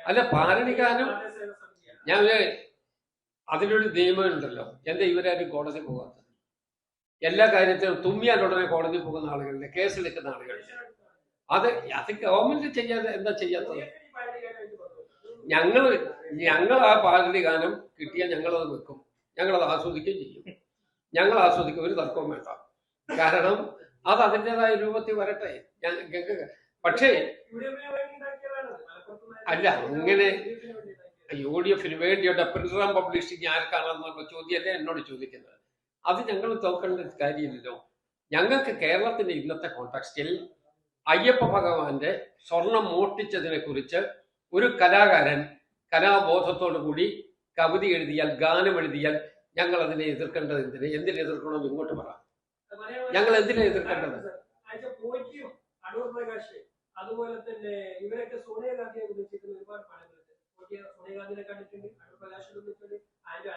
അല്ല, പാലടിക്കാനും ഞാൻ അതിലൊരു നിയമമുണ്ടല്ലോ. എന്താ ഇവരാരും കോടതി പോകാത്തത്? എല്ലാ കാര്യത്തിലും തുമ്മിയാൽ ഉടനെ കോടതി പോകുന്ന ആളുകളിലെ കേസെടുക്കുന്ന ആളുകളിലെ അത് ഗവൺമെന്റ് ചെയ്യാതെ എന്താ ചെയ്യാത്തത്? ഞങ്ങൾ ആ പാലടി ഗാനം കിട്ടിയാൽ ഞങ്ങളത് വെക്കും, ഞങ്ങളത് ആസ്വദിക്കുകയും ചെയ്യും. ഞങ്ങൾ ആസ്വദിക്കും, ഒരു തർക്കവും വേണ്ട. കാരണം അത് അതിൻ്റെതായ രൂപത്തിൽ വരട്ടെ. പക്ഷേ അല്ല, അങ്ങനെ UDF വേണ്ടിയുള്ള പ്രിൻസ് പബ്ലിഷിംഗ് ആർക്കാണെന്നുള്ള ചോദ്യമല്ലേ എന്നോട് ചോദിക്കുന്നത്. അത് ഞങ്ങൾ തോക്കേണ്ട കാര്യമില്ലല്ലോ. ഞങ്ങൾക്ക് കേരളത്തിന്റെ ഇന്നത്തെ കോണ്ടെക്സ്റ്റിൽ അയ്യപ്പ ഭഗവാന്റെ സ്വർണം മോഷ്ടിച്ചതിനെ കുറിച്ച് ഒരു കലാകാരൻ കലാബോധത്തോടു കൂടി കവിത എഴുതിയാൽ, ഗാനം എഴുതിയാൽ ഞങ്ങൾ അതിനെ എതിർക്കേണ്ടത് എന്തിനെ എതിർക്കണമെന്ന് ഇങ്ങോട്ട് പറ. ഞങ്ങൾ എന്തിനെ എതിർക്കേണ്ടത്? അതുപോലെ തന്നെ ഇവരൊക്കെ സോണിയാഗാന്ധിയെ വിളിച്ചിരിക്കുന്ന ഒരുപാട് പടങ്ങളുണ്ട്. സോണിയാഗാന്ധിനെ കണ്ടിട്ടുണ്ട്, അടൂർ പ്രകാശിനെ